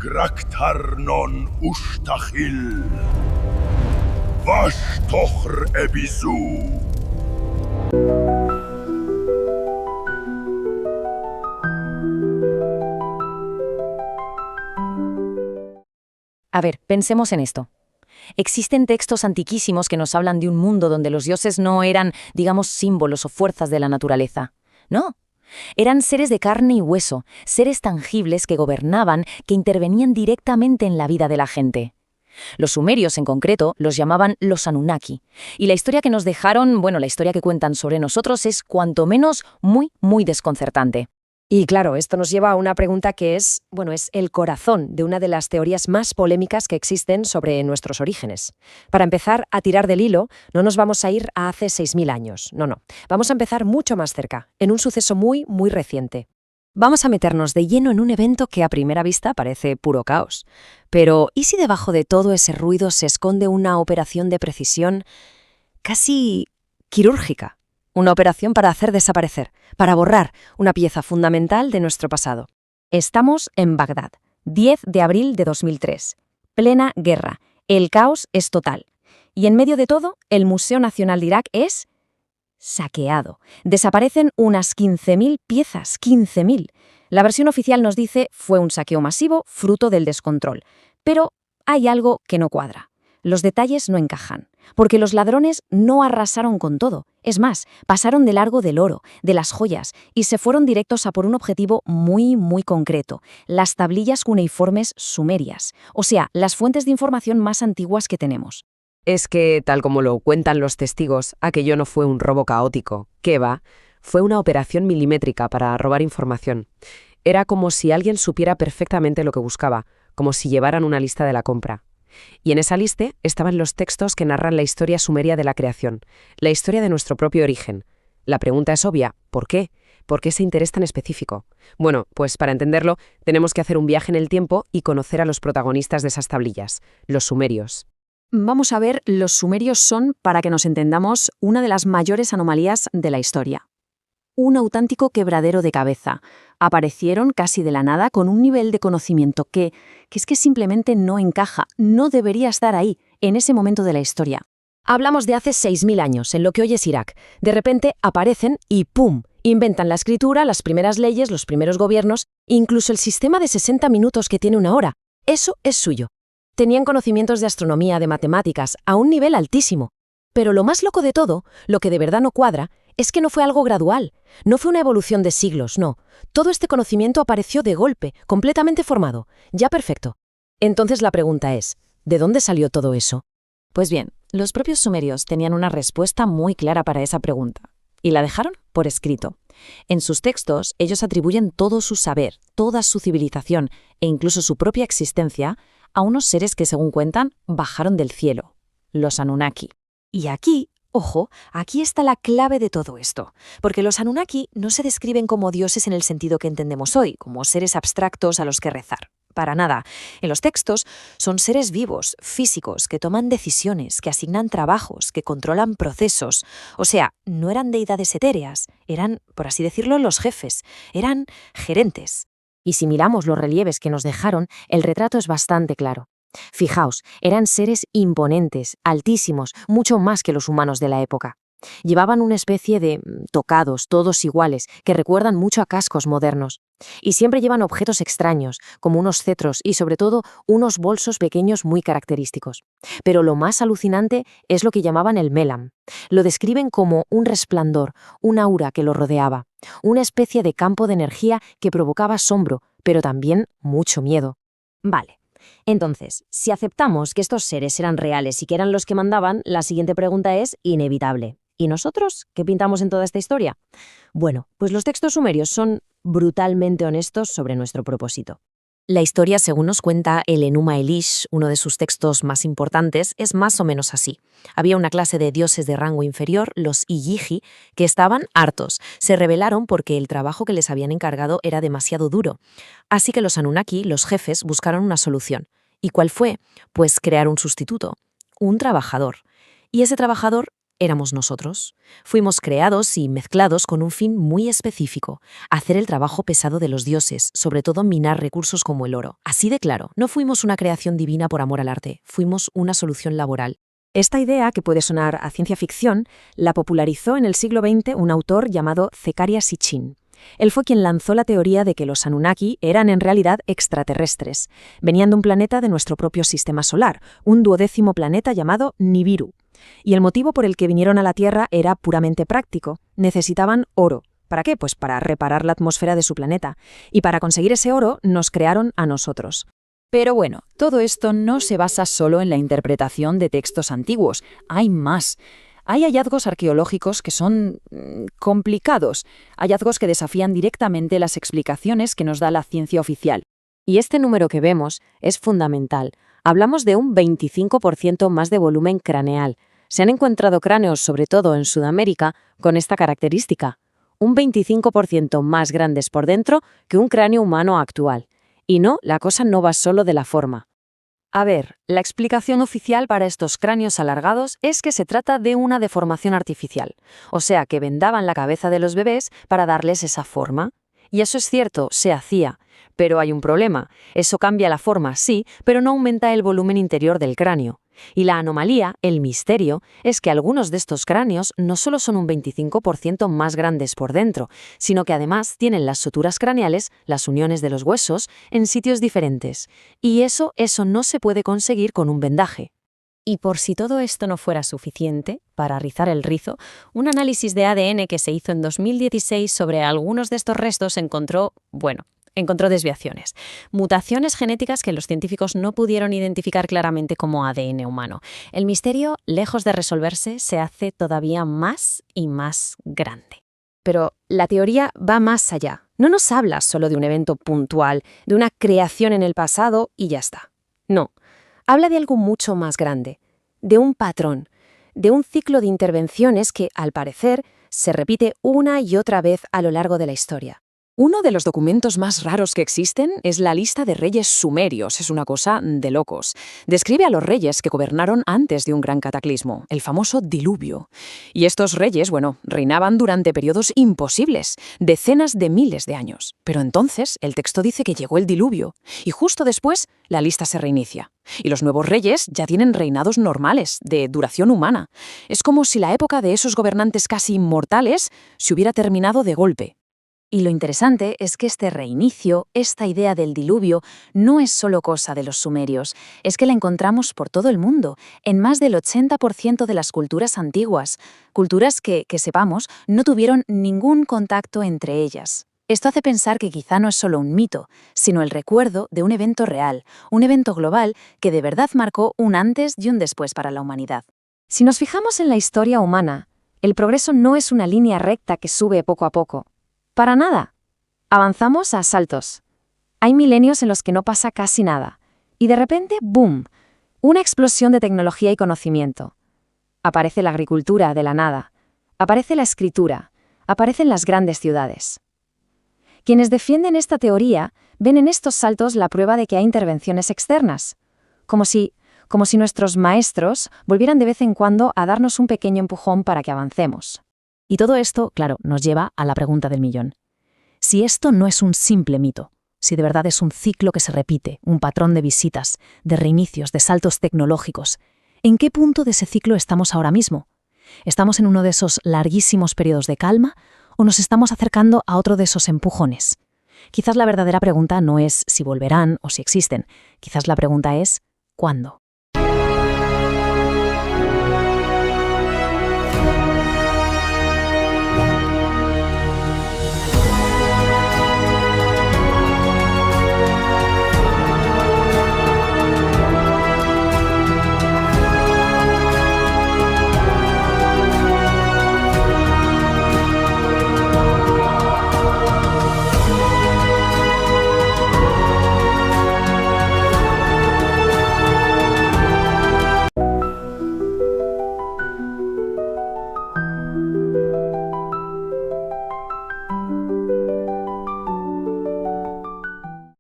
Graktarnon Ustachil. Vashtohr Ebisu. A ver, pensemos en esto. Existen textos antiquísimos que nos hablan de un mundo donde los dioses no eran, digamos, símbolos o fuerzas de la naturaleza. No. Eran seres de carne y hueso, seres tangibles que gobernaban, que intervenían directamente en la vida de la gente. Los sumerios, en concreto, los llamaban los Anunnaki. Y la historia que nos dejaron, la historia que cuentan sobre nosotros es cuanto menos muy, muy desconcertante. Y claro, esto nos lleva a una pregunta que es el corazón de una de las teorías más polémicas que existen sobre nuestros orígenes. Para empezar a tirar del hilo, no nos vamos a ir a hace 6.000 años, no. Vamos a empezar mucho más cerca, en un suceso muy, muy reciente. Vamos a meternos de lleno en un evento que a primera vista parece puro caos. Pero, ¿y si debajo de todo ese ruido se esconde una operación de precisión casi quirúrgica? Una operación para hacer desaparecer, para borrar una pieza fundamental de nuestro pasado. Estamos en Bagdad, 10 de abril de 2003. Plena guerra. El caos es total. Y en medio de todo, el Museo Nacional de Irak es saqueado. Desaparecen unas 15.000 piezas, 15.000. La versión oficial nos dice fue un saqueo masivo, fruto del descontrol. Pero hay algo que no cuadra. Los detalles no encajan, porque los ladrones no arrasaron con todo. Es más, pasaron de largo del oro, de las joyas, y se fueron directos a por un objetivo muy, muy concreto: las tablillas cuneiformes sumerias, o sea, las fuentes de información más antiguas que tenemos. Es que, tal como lo cuentan los testigos, aquello no fue un robo caótico. ¿Qué va? Fue una operación milimétrica para robar información. Era como si alguien supiera perfectamente lo que buscaba, como si llevaran una lista de la compra. Y en esa lista estaban los textos que narran la historia sumeria de la creación, la historia de nuestro propio origen. La pregunta es obvia: ¿por qué? ¿Por qué ese interés tan específico? Bueno, pues para entenderlo, tenemos que hacer un viaje en el tiempo y conocer a los protagonistas de esas tablillas, los sumerios. Vamos a ver, los sumerios son, para que nos entendamos, una de las mayores anomalías de la historia. Un auténtico quebradero de cabeza. Aparecieron casi de la nada con un nivel de conocimiento que es que simplemente no encaja, no debería estar ahí, en ese momento de la historia. Hablamos de hace 6.000 años, en lo que hoy es Irak. De repente aparecen y ¡pum!, inventan la escritura, las primeras leyes, los primeros gobiernos, incluso el sistema de 60 minutos que tiene una hora. Eso es suyo. Tenían conocimientos de astronomía, de matemáticas, a un nivel altísimo. Pero lo más loco de todo, lo que de verdad no cuadra, es que no fue algo gradual, no fue una evolución de siglos, no. Todo este conocimiento apareció de golpe, completamente formado, ya perfecto. Entonces la pregunta es, ¿de dónde salió todo eso? Pues bien, los propios sumerios tenían una respuesta muy clara para esa pregunta, y la dejaron por escrito. En sus textos, ellos atribuyen todo su saber, toda su civilización e incluso su propia existencia a unos seres que, según cuentan, bajaron del cielo, los Anunnaki. Y aquí, ojo, aquí está la clave de todo esto, porque los Anunnaki no se describen como dioses en el sentido que entendemos hoy, como seres abstractos a los que rezar. Para nada. En los textos son seres vivos, físicos, que toman decisiones, que asignan trabajos, que controlan procesos. O sea, no eran deidades etéreas, eran, por así decirlo, los jefes, eran gerentes. Y si miramos los relieves que nos dejaron, el retrato es bastante claro. Fijaos, eran seres imponentes, altísimos, mucho más que los humanos de la época. Llevaban una especie de tocados, todos iguales, que recuerdan mucho a cascos modernos. Y siempre llevan objetos extraños, como unos cetros y sobre todo unos bolsos pequeños muy característicos. Pero lo más alucinante es lo que llamaban el melam. Lo describen como un resplandor, un aura que lo rodeaba, una especie de campo de energía que provocaba asombro, pero también mucho miedo. Vale. Entonces, si aceptamos que estos seres eran reales y que eran los que mandaban, la siguiente pregunta es inevitable. ¿Y nosotros qué pintamos en toda esta historia? Bueno, pues los textos sumerios son brutalmente honestos sobre nuestro propósito. La historia, según nos cuenta el Enuma Elish, uno de sus textos más importantes, es más o menos así. Había una clase de dioses de rango inferior, los Iyiji, que estaban hartos. Se rebelaron porque el trabajo que les habían encargado era demasiado duro. Así que los Anunnaki, los jefes, buscaron una solución. ¿Y cuál fue? Pues crear un sustituto, un trabajador. Y ese trabajador éramos nosotros. Fuimos creados y mezclados con un fin muy específico: hacer el trabajo pesado de los dioses, sobre todo minar recursos como el oro. Así de claro, no fuimos una creación divina por amor al arte, fuimos una solución laboral. Esta idea, que puede sonar a ciencia ficción, la popularizó en el siglo XX un autor llamado Zecharia Sitchin. Él fue quien lanzó la teoría de que los Anunnaki eran en realidad extraterrestres. Venían de un planeta de nuestro propio sistema solar, un 12º planeta llamado Nibiru. Y el motivo por el que vinieron a la Tierra era puramente práctico. Necesitaban oro. ¿Para qué? Pues para reparar la atmósfera de su planeta. Y para conseguir ese oro nos crearon a nosotros. Pero bueno, todo esto no se basa solo en la interpretación de textos antiguos. Hay más. Hay hallazgos arqueológicos que son complicados, hallazgos que desafían directamente las explicaciones que nos da la ciencia oficial. Y este número que vemos es fundamental. Hablamos de un 25% más de volumen craneal. Se han encontrado cráneos, sobre todo en Sudamérica, con esta característica. Un 25% más grandes por dentro que un cráneo humano actual. Y no, la cosa no va solo de la forma. A ver, la explicación oficial para estos cráneos alargados es que se trata de una deformación artificial, o sea, que vendaban la cabeza de los bebés para darles esa forma. Y eso es cierto, se hacía. Pero hay un problema. Eso cambia la forma, sí, pero no aumenta el volumen interior del cráneo. Y la anomalía, el misterio, es que algunos de estos cráneos no solo son un 25% más grandes por dentro, sino que además tienen las suturas craneales, las uniones de los huesos, en sitios diferentes. Y eso no se puede conseguir con un vendaje. Y por si todo esto no fuera suficiente, para rizar el rizo, un análisis de ADN que se hizo en 2016 sobre algunos de estos restos encontró desviaciones, mutaciones genéticas que los científicos no pudieron identificar claramente como ADN humano. El misterio, lejos de resolverse, se hace todavía más y más grande. Pero la teoría va más allá. No nos habla solo de un evento puntual, de una creación en el pasado y ya está. No, habla de algo mucho más grande, de un patrón, de un ciclo de intervenciones que, al parecer, se repite una y otra vez a lo largo de la historia. Uno de los documentos más raros que existen es la lista de reyes sumerios. Es una cosa de locos. Describe a los reyes que gobernaron antes de un gran cataclismo, el famoso diluvio. Y estos reyes, reinaban durante periodos imposibles, decenas de miles de años. Pero entonces el texto dice que llegó el diluvio, y justo después la lista se reinicia. Y los nuevos reyes ya tienen reinados normales, de duración humana. Es como si la época de esos gobernantes casi inmortales se hubiera terminado de golpe. Y lo interesante es que este reinicio, esta idea del diluvio, no es solo cosa de los sumerios, es que la encontramos por todo el mundo, en más del 80% de las culturas antiguas, culturas que sepamos, no tuvieron ningún contacto entre ellas. Esto hace pensar que quizá no es solo un mito, sino el recuerdo de un evento real, un evento global que de verdad marcó un antes y un después para la humanidad. Si nos fijamos en la historia humana, el progreso no es una línea recta que sube poco a poco. Para nada. Avanzamos a saltos. Hay milenios en los que no pasa casi nada. Y de repente, ¡boom!, una explosión de tecnología y conocimiento. Aparece la agricultura de la nada. Aparece la escritura. Aparecen las grandes ciudades. Quienes defienden esta teoría ven en estos saltos la prueba de que hay intervenciones externas. Como si nuestros maestros volvieran de vez en cuando a darnos un pequeño empujón para que avancemos. Y todo esto, claro, nos lleva a la pregunta del millón. Si esto no es un simple mito, si de verdad es un ciclo que se repite, un patrón de visitas, de reinicios, de saltos tecnológicos, ¿en qué punto de ese ciclo estamos ahora mismo? ¿Estamos en uno de esos larguísimos periodos de calma o nos estamos acercando a otro de esos empujones? Quizás la verdadera pregunta no es si volverán o si existen, quizás la pregunta es ¿cuándo?